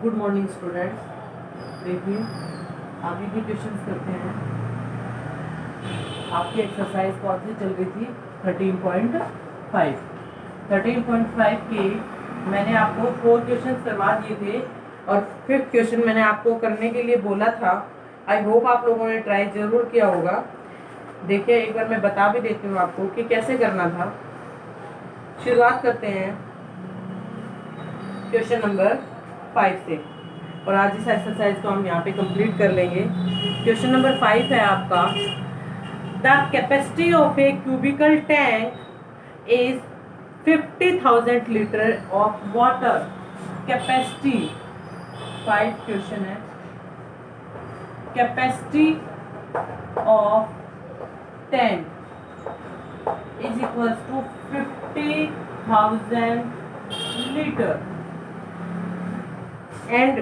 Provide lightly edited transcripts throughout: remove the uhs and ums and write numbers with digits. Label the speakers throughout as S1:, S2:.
S1: Good morning students. देखिए आगे की क्वेश्चंस करते हैं। आपकी एक्सरसाइज कौन सी चल रही थी? 13.5। 13.5 के मैंने आपको 4 क्वेश्चंस करवा दिए थे और 5th क्वेश्चन मैंने आपको करने के लिए बोला था। आई होप आप लोगों ने ट्राई जरूर किया होगा। देखिए एक बार मैं बता भी देती हूँ आपको कि कैसे करना था। शुरुआत करते हैं क्वेश्चन नंबर 5 से और आज इस एक्सरसाइज को हम यहाँ पे कंप्लीट कर लेंगे। क्वेश्चन नंबर 5 है आपका, the capacity of a cubical tank is 50,000 litre of water. Capacity 5 question है। Capacity of tank is equal to 50,000 litre and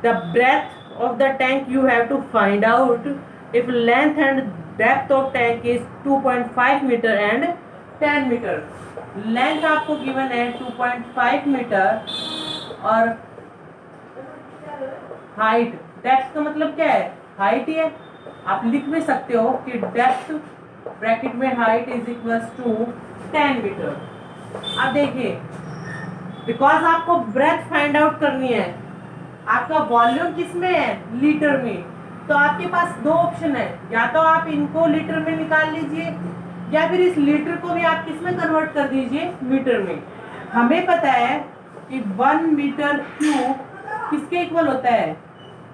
S1: the breadth of the tank you have to find out if length and depth of tank is 2.5 meter and 10 meter। Length आपको given है 2.5 metre और height, depth का मतलब क्या है? Height ही है। आप लिख भी सकते हो कि डेप्थ ब्रैकेट में height is equals to 10 metre. अब देखिए बिकॉज आपको ब्रेथ फाइंड आउट करनी है, आपका वॉल्यूम किसमें है? लीटर में। तो आपके पास दो ऑप्शन है, या तो आप इनको लीटर में निकाल लीजिए या फिर इस लीटर को भी आप किसमें कन्वर्ट कर दीजिए? मीटर में। हमें पता है कि 1 मीटर क्यूब किसके इक्वल होता है?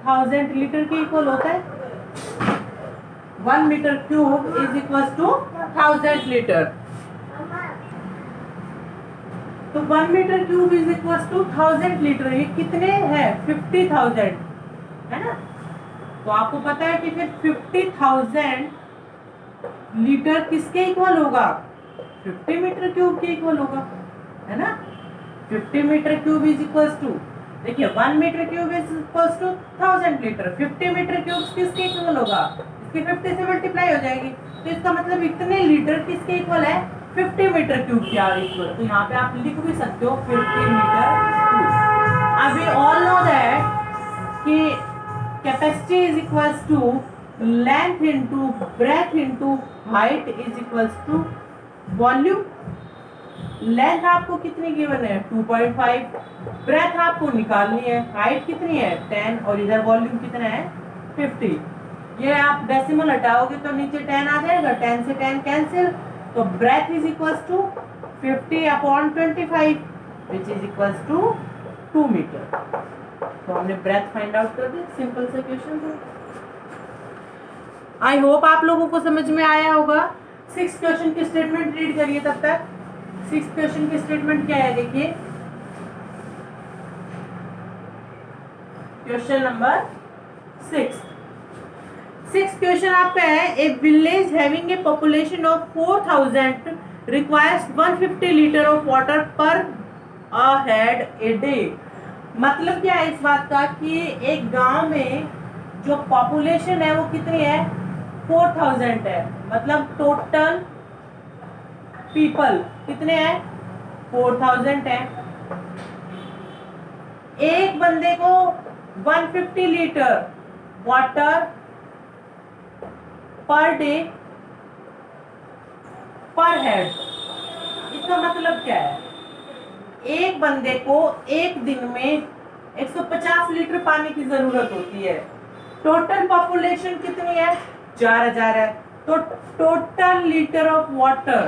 S1: 1000 लीटर के इक्वल होता है। 1 metre cube is equal to 1000 litre. तो 1 metre cube is equal to 1000 litre. ये कितने है? 50,000 है ना। तो आपको पता है कि फिर 50,000 लीटर किसके इक्वल होगा? 50 मीटर क्यूब के इक्वल होगा, है ना। 50 metre cube is equal to, देखिए 1 metre cube is equal to 1000 litre. 50 metre cube किसके इक्वल होगा? इसकी 50 से मल्टीप्लाई हो जाएगी। तो इसका मतलब इतने लीटर किसके इक्वल है? 50 मीटर क्यूब के आर इक्वल। तो यहाँ पे आप लिख भी सकते हो 50 मीटर क्यूब। अब वी ऑल नो दैट कि capacity is equals to length into breadth into height is equals to volume. Length आपको कितनी गिवन है? 2.5। ब्रेथ आपको निकालनी है, हाइट कितनी है? 10 और इधर वॉल्यूम कितना है? 50। ये आप डेसिमल हटाओगे तो नीचे 10 आ जाएगा, 10 से 10 कैंसिल। तो breadth is equals to 50 upon 25 which is equals to 2 metre. तो हमने ब्रेथ फाइंड आउट कर दी। सिंपल से क्वेश्चन था। आई होप आप लोगों को समझ में आया होगा। 6 क्वेश्चन की स्टेटमेंट रीड करिए तब तक। 6 क्वेश्चन की स्टेटमेंट क्या है? देखिए क्वेश्चन नंबर 6 क्वेश्चन आपका है, ए village having a population of 4000 requires 150 litre of water पर अ हेड ए डे। मतलब क्या है इस बात का कि एक गांव में जो पॉपुलेशन है वो कितनी है? 4000 है। मतलब टोटल पीपल कितने हैं? 4000 है। एक बंदे को 150 लीटर वाटर पर डे पर हेड। इसका मतलब क्या है? एक बंदे को एक दिन में 150 लीटर पानी की जरूरत होती है। टोटल पॉपुलेशन कितनी है? 4000 है। तो total litre of water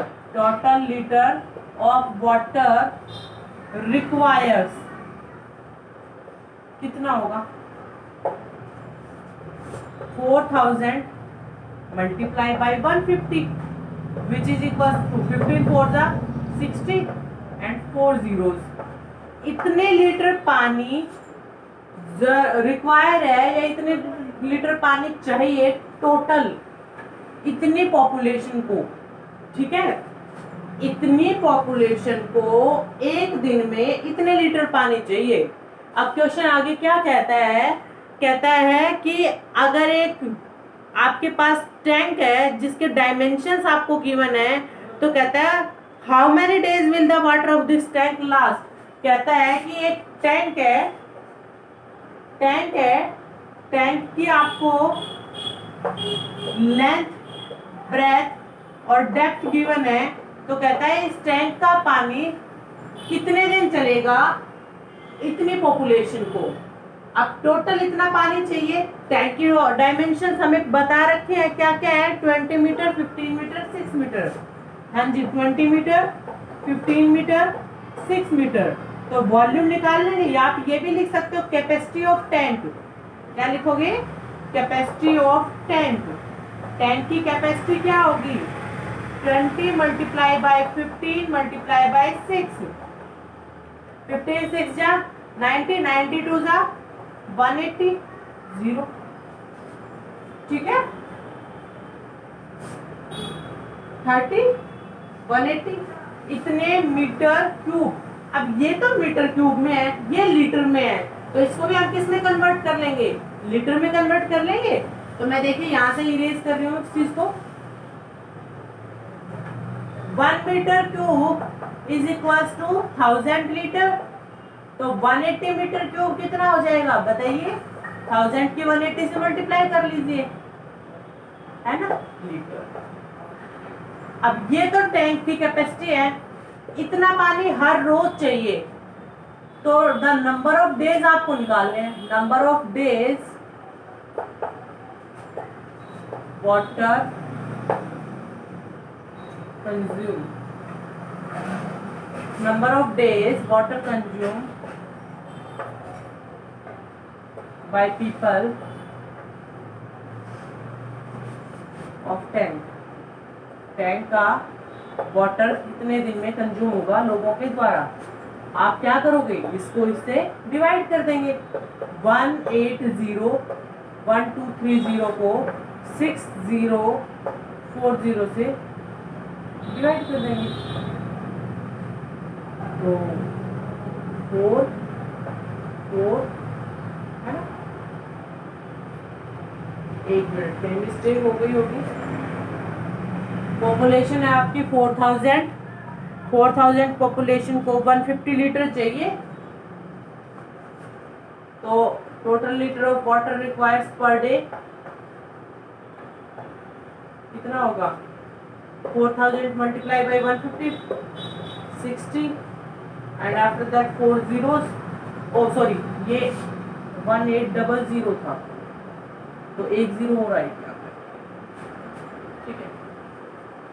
S1: requires कितना होगा? 4000 multiply by 150 which is equal to 15 4 जा 60 and 4 zeros। इतने लीटर पानी रिक्वायर है या इतने लीटर पानी चाहिए टोटल इतनी पॉपुलेशन को। ठीक है, इतनी पॉपुलेशन को एक दिन में इतने लीटर पानी चाहिए। अब क्वेश्चन आगे क्या कहता है? कहता है कि अगर एक आपके पास टैंक है जिसके डायमेंशंस आपको गिवन है, तो कहता है how many days will the water of this tank last. कहता है कि एक टैंक है टैंक है, टैंक की आपको लेंथ, ब्रेथ और डेप्थ गिवन है, तो कहता है इस टैंक का पानी कितने दिन चलेगा इतनी पॉपुलेशन को। अब टोटल इतना पानी चाहिए, टैंक की डायमेंशन हमें बता रखे हैं, क्या क्या है, 20 मीटर, 15 मीटर, 6 मीटर। हाँ जी, 20 मीटर, 15 मीटर, 6 मीटर। तो वॉल्यूम निकाल लेंगे, या आप ये भी लिख सकते हो कैपेसिटी ऑफ टैंक। क्या लिखोगे, कैपेसिटी ऑफ टैंक। टैंक की कैपेसिटी क्या होगी, 20 मल्टीप्लाई बाय 15 मल्टीप्लाई बाय 6। 15 6 जा 90, 92 जा 180, 0। ठीक है, 30, 180, इतने मीटर क्यूब। अब ये तो मीटर क्यूब में है, ये लीटर में है, तो इसको भी हम किस में कन्वर्ट कर लेंगे, लीटर में कन्वर्ट कर लेंगे। तो मैं देखिए यहां से इरेज कर रही हूँ इस चीज को। 1 metre cube is equal to 1000 litre. तो 180 मीटर क्यूब कितना हो जाएगा बताइए, 1000 की 180 से मल्टीप्लाई कर लीजिए, है ना, लीटर। अब ये तो टैंक की कैपेसिटी है, इतना पानी हर रोज चाहिए, तो द नंबर ऑफ डेज आपको निकालने हैं। Number of days water consume, number of days water consume by people of tank. Tank का वाटर कितने दिन में कंज्यूम होगा लोगों के द्वारा। आप क्या करोगे, इसको इससे डिवाइड कर देंगे। 180 1230 को 6040 से डिवाइड कर देंगे, तो 4 4 है ना। एक मिनट में मिस्टेक हो गई होगी। पॉपुलेशन है आपकी 4000 पॉपुलेशन को 150 लीटर चाहिए, तो total litre of water requires per day कितना होगा, 4000 multiply by 150, 60, and after that 4 zeros, oh sorry ये 1800 था, तो 1 0 हो रहा है क्या, ठीक है।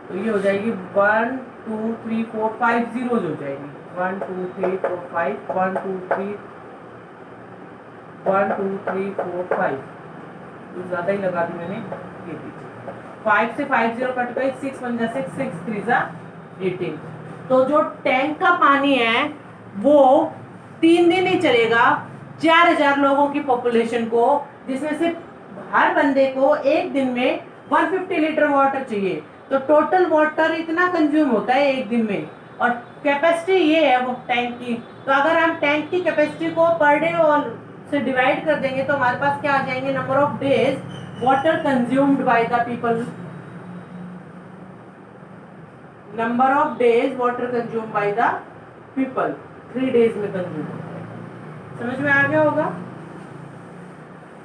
S1: तो ये हो जाएगी 1 2 3 4 5 zeros हो जाएगी, 1 2 3 4 5, 1 2 3 1 2 3 4 5, तो ज्यादा ही लगा दी मैंने, ये देखिए 5 से 5 0 कट गए, 6 1 जा 6 6 3 जा 18। तो जो टैंक का पानी है वो 3 दिन ही चलेगा 4000 लोगों की पॉपुलेशन को, जिसमें से हर बंदे को एक दिन में 150 लीटर वाटर चाहिए। तो टोटल वाटर इतना कंज्यूम होता है एक दिन में, और कैपेसिटी ये है वो टैंक की। तो अगर हम टैंक की कैपेसिटी को पर डे और से डिवाइड कर देंगे तो हमारे पास क्या आ जाएंगे, number of days water consumed by the people, number of days water consumed by the people 3 days में कंज्यूम होता है। समझ में आ गया होगा।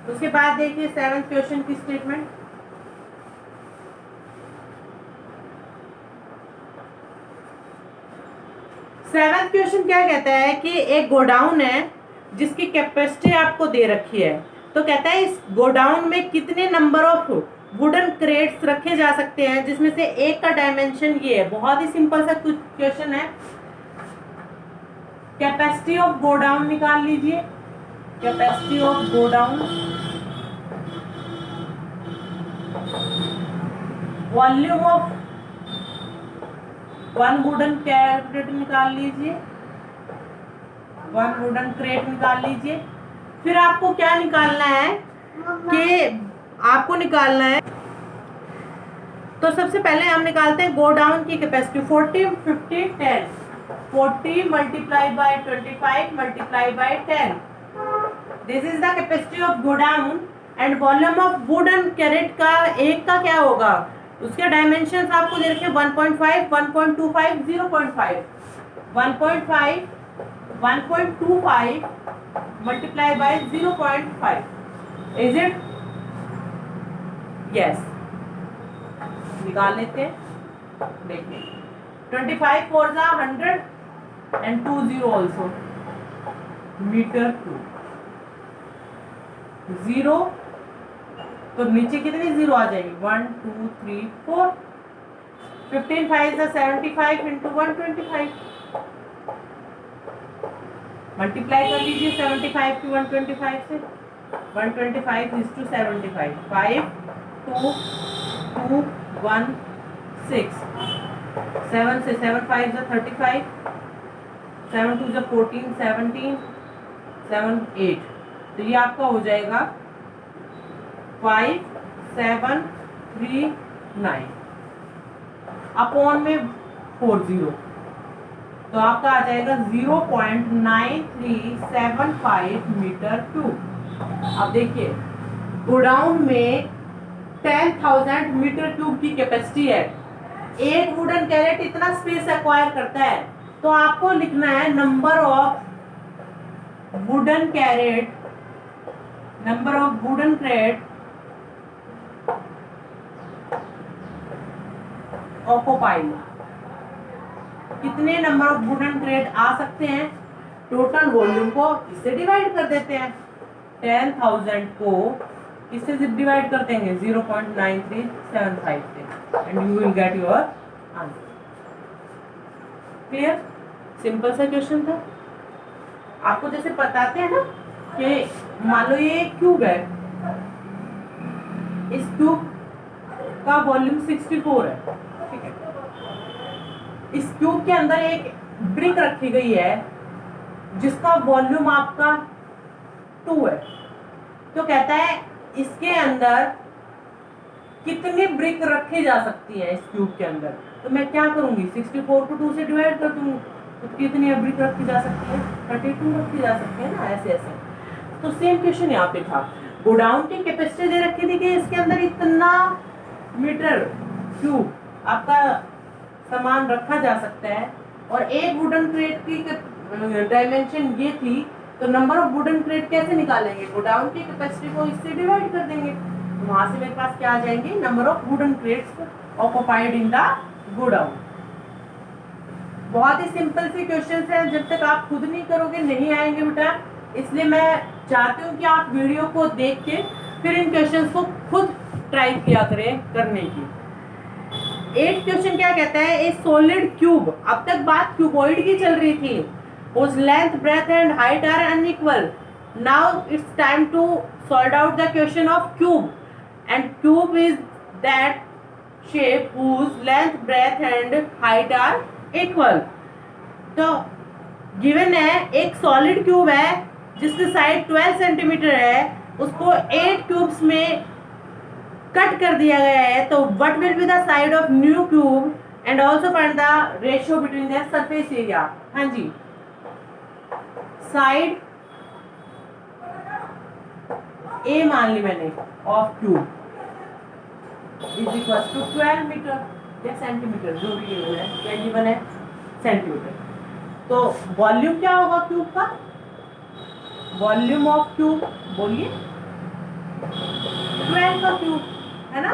S1: उसके बाद देखिए 7th क्वेश्चन की स्टेटमेंट। सेवंथ क्वेश्चन क्या कहता है कि एक गोडाउन है जिसकी कैपेसिटी आपको दे रखी है। तो कहता है इस गोडाउन में कितने नंबर ऑफ वुडन क्रेट्स रखे जा सकते हैं, जिसमें से एक का डायमेंशन ये है। बहुत ही सिंपल सा कुछ क्वेश्चन है। कैपेसिटी ऑफ गोडाउन निकाल लीजिए, capacity of godown, volume of 1 wooden crate निकाल लीजिए, 1 वुडन क्रेट निकाल लीजिए। फिर आपको क्या निकालना है कि आपको निकालना है, तो सबसे पहले हम निकालते हैं गोडाउन की capacity 40 50 10, 40 multiply by 25 multiply by 10, this is the capacity of godown. And volume of wooden crate का एक का क्या होगा, उसके डायमेंशंस आपको दे रखे 1.5 1.25 0.5 1.5 1.25 multiply by 0.5. Is it? Yes. निकाल लेते हैं, देखिए 25 4 जा 100 and 2 0 also मीटर क्यूब। 0 तो नीचे कितनी 0 आ जाएगी 1 2 3 4। 15 5 जा 75 into 125। मल्टीप्लाई कर लीजिए 75 की 125 से। 125 is to 75 5 2 2 1 6 7 से 7 5 जा 35 7 2 जा 14 17 7 8। तो ये आपका हो जाएगा 5 7 3 9 अपॉन में 40, तो आपका आ जाएगा 0.9375 मीटर क्यूब। अब देखिए गोडाउन में 10,000 मीटर क्यूब की कैपेसिटी है। एक वुडन कैरेट इतना स्पेस एक्वायर करता है, तो आपको लिखना है number of wooden crate, number of wooden crate occupied. कितने नंबर ऑफ वुडन क्रेट आ सकते हैं, टोटल वॉल्यूम को इससे डिवाइड कर देते हैं। 10,000 को इससे डिवाइड कर देंगे 0.9375 से and you will get your answer. Clear? Simple सा क्वेश्चन था। आपको जैसे बताते हैं ना कि मान लो ये क्यूब है, इस क्यूब का वॉल्यूम 64 है, ठीक है। इस क्यूब के अंदर एक ब्रिक रखी गई है जिसका वॉल्यूम आपका 2 है, तो कहता है इसके अंदर कितनी ब्रिक रखी जा सकती है इस क्यूब के अंदर। तो मैं क्या करूंगी 64 को 2 से डिवाइड कर दूंगी, तो कितनी ब्रिक रखी जा सकती है 32 रखी जा सकती है ना, ऐसे ऐसे। तो सेम क्वेश्चन यहाँ पे था। गोडाउन की कैपेसिटी दे रखी थी कि इसके अंदर इतना मीटर क्यूब आपका सामान रखा जा सकता है, और एक वुडन क्रेट की डायमेंशन ये थी, तो नंबर ऑफ वुडन क्रेट कैसे निकालेंगे, गोडाउन की कैपेसिटी को इससे डिवाइड कर देंगे। तो वहां से मेरे पास क्या आ जाएंगे number of wooden crates occupied in the godown. बहुत ही सिंपल सी क्वेश्चंस हैं, जब तक आप खुद नहीं करोगे नहीं आएंगे बेटा। इसलिए मैं चाहती हूँ कि आप वीडियो को देख के फिर इन क्वेश्चंस को खुद ट्राई किया करें करने की। 8 क्वेश्चन क्या कहता है, ए सॉलिड क्यूब, अब तक बात क्यूबॉइड की चल रही थी, whose length, breadth and height are unequal. Now it's time to sort out the question of cube, and cube is that shape whose length, breadth and height are equal. तो given है एक solid cube है जिसकी side 12 centimetre है, उसको 8 cubes में cut कर दिया गया है। तो what will be the side of new cube and also find the ratio between their surface area। हाँ जी, साइड ए मान ली मैंने of cube is equal to 12 metre या सेंटीमीटर, जो भी गिवन है, क्या गिवन है सेंटीमीटर। तो वॉल्यूम क्या होगा क्यूब का, वॉल्यूम ऑफ क्यूब बोलिए 12 का क्यूब है ना,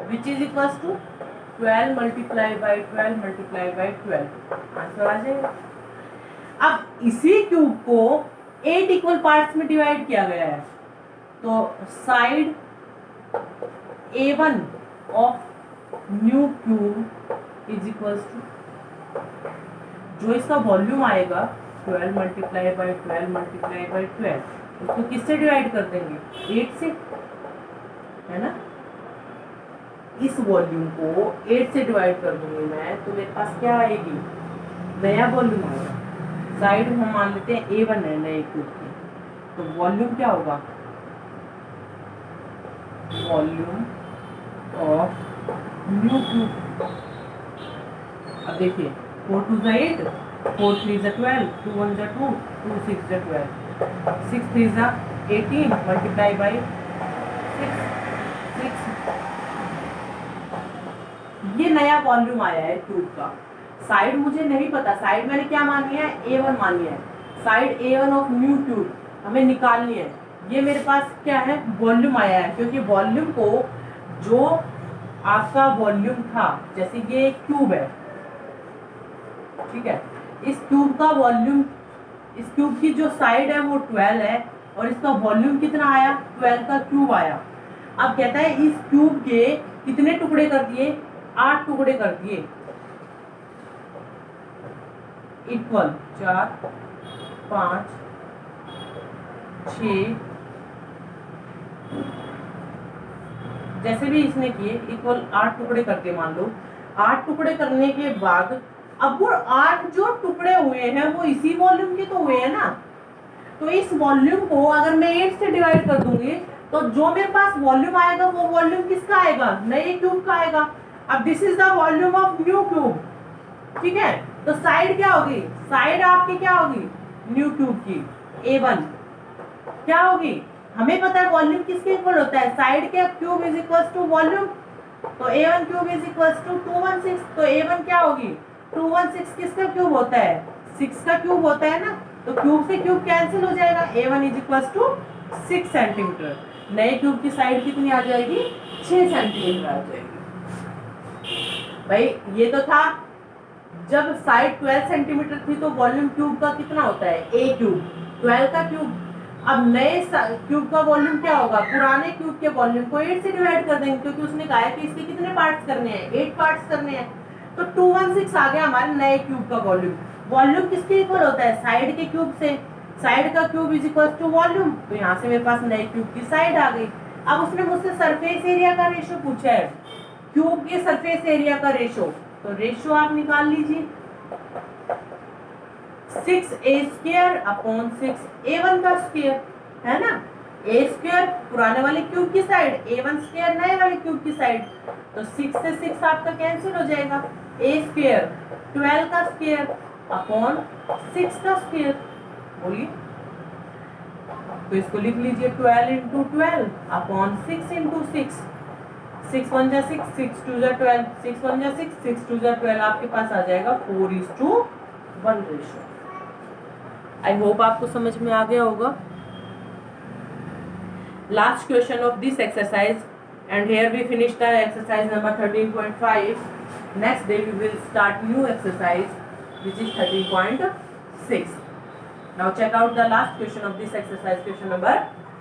S1: which is equal to 12 multiply by 12 multiply by 12, answer आ जाएगा। अब इसी क्यूब को 8 इक्वल पार्ट्स में डिवाइड किया गया है, तो side A1 of new cube is equals to, जो इसका वॉल्यूम आएगा 12 मल्टीप्लाई बाई 12 मल्टीप्लाई बाई 12, उसको किससे डिवाइड कर देंगे 8 से, है ना। इस वॉल्यूम को 8 से डिवाइड कर दूंगी मैं, तो मेरे पास क्या आएगी, नया वॉल्यूम आएगा। साइड हम मान लेते हैं A1 है नए क्यूब की, तो वॉल्यूम क्या होगा, वॉल्यूम ऑफ न्यू क्यूब। अब देखिए 4 2 जा 8, 4 3 जा 12, 2 1 जा 2, 2 6 जा 12, 6 3 जा 18 मल्टीप्लाई बाई 6। ये नया वॉल्यूम आया है क्यूब का। साइड मुझे नहीं पता, साइड मैंने क्या मानी है A1 मानी है, side A1 of mu cube हमें निकालनी है। ये मेरे पास क्या है, वॉल्यूम आया है, क्योंकि वॉल्यूम को जो आपका वॉल्यूम था, जैसे ये क्यूब है, ठीक है, इस क्यूब का वॉल्यूम, इस क्यूब की जो साइड है वो 12 है और इसका वॉल्यूम कितना आया, 12 का क्यूब आया। अब कहता है इस क्यूब के कितने टुकड़े कर दिए, 8 टुकड़े कर दिए, इक्वल 4 5 6, जैसे भी इसने किए, इक्वल 8 टुकड़े करके मान लो। 8 टुकड़े करने के बाद अब वो 8 जो टुकड़े हुए हैं वो इसी वॉल्यूम के तो हुए हैं ना, तो इस वॉल्यूम को अगर मैं 8 से डिवाइड कर दूंगी तो जो मेरे पास वॉल्यूम आएगा वो वॉल्यूम किसका आएगा, नए क्यूब का आएगा। अब this is the volume of new cube, ठीक है, तो साइड क्या होगी, साइड आपकी क्या होगी, न्यू क्यूब की A1 क्या होगी, हमें पता है वॉल्यूम किसके इक्वल होता है, साइड के cube is equals to volume, तो A1 cube is equals to 216, तो A1 क्या होगी, 216 किसका क्यूब होता है, 6 का क्यूब होता है ना, तो क्यूब से क्यूब कैंसिल हो जाएगा, A1 is equals to 6 centimetre. नए क्यूब की साइड कितनी आ जाएगी, 6 सेंटीमीटर आ जाएगी। भाई ये तो था जब साइड 12 सेंटीमीटर थी, तो वॉल्यूम क्यूब का कितना होता है, A क्यूब, 12 का क्यूब। अब नए क्यूब का वॉल्यूम क्या होगा, पुराने क्यूब के वॉल्यूम को 8 से डिवाइड कर देंगे, क्योंकि उसने कहा है कि इसके कितने पार्ट्स करने हैं, 8 पार्ट्स करने हैं, तो 216 आ गया हमारे नए क्यूब का वॉल्यूम। वॉल्यूम किसके इक्वल होता है, साइड के क्यूब से, साइड का cube is equal to volume, तो यहाँ से मेरे पास नए क्यूब की साइड आ गई। अब उसने मुझसे सरफेस एरिया का रेशो पूछा है, क्यूब के सरफेस एरिया का रेशो, तो रेशो आप निकाल लीजिए, 6A² अपॉन 6A1 का स्क्वायर, है ना, A² पुराने वाले क्यूब की साइड, A1² नए वाले क्यूब की साइड, तो 6 से 6 आपका कैंसिल हो जाएगा, A² 12 का स्क्वायर अपॉन 6 का स्क्वायर, बोलिए, तो इसको लिख लीजिए 12 इंटू 12 अपॉन 6 इंटू 6, 6 1 जा 6, 6 2 जा 12, 6 1 जा 6, 6 2 जा 12, आपके पास आ जाएगा 4:1 रेशो। आई होप आपको समझ में आ गया होगा। Last question of this exercise, and here we finish the exercise number 13.5. Next day we will start new exercise which is 13.6. Now check out the last question of this exercise, question number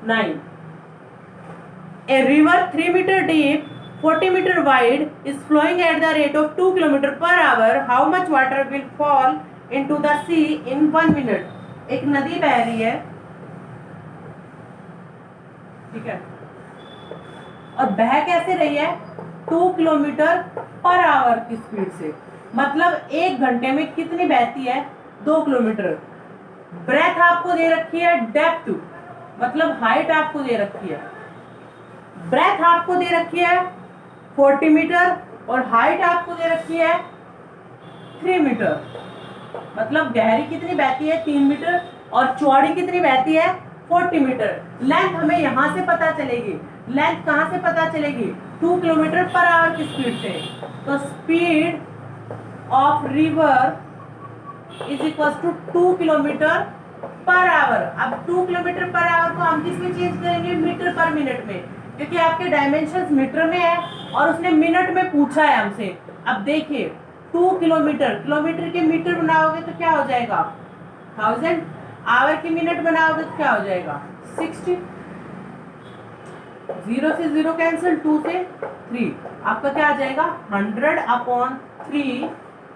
S1: 9. A river 3 meter deep, 40 meter wide is flowing at the rate of 2 km per hour. How much water will fall into the sea in 1 minute? एक नदी बह रही है, ठीक है, और बह कैसे रही है, 2 किलोमीटर पर आवर की स्पीड से, मतलब 1 घंटे में कितनी बहती है, 2 किलोमीटर। ब्रेथ आपको दे रखी है, डेप्थ मतलब हाइट आपको दे रखी है, ब्रेथ आपको दे रखी है 40 मीटर और हाइट आपको दे रखी है 3 मीटर, मतलब गहरी कितनी बहती है, 3 मीटर, और चौड़ी कितनी बहती है, 40 मीटर। लेंथ हमें यहाँ से पता चलेगी, लेंथ कहाँ से पता चलेगी, 2 किलोमीटर पर आवर की स्पीड से, तो speed of river is equal to 2 kilometre per hour. अब 2 किलोमीटर पर आवर को हम किस में चेंज करेंगे, मीटर पर मिनट में, क्योंकि आपके डायमेंशंस मीटर में है और उसने मिनट में पूछा है हमसे। अब देखिए 2 किलोमीटर, किलोमीटर के मीटर बनाओगे तो क्या हो जाएगा 1000, आवर की मिनट बनाओगे तो क्या हो जाएगा 60, 0 से 0 कैंसिल, 2 से 3, आपका क्या आ जाएगा 100/3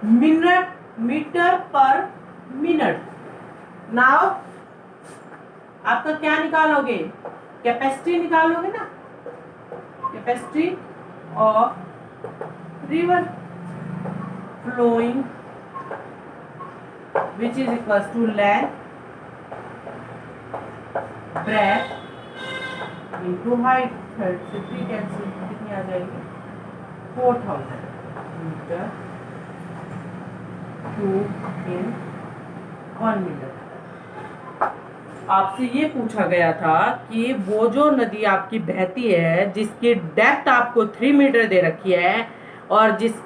S1: minute, metre per minute. Now आपका क्या निकालोगे, कैपेसिटी निकालोगे ना, capacity of river flowing which is equal to length breadth into height, 3 से 3 कैंसिल, कितनी आ जाएगी 4000 मीटर क्यूब इन 1 मिनट। आपसे ये पूछा गया था कि वो जो नदी आपकी बहती है जिसकी डेप्थ आपको 3 मीटर दे रखी है और जिसकी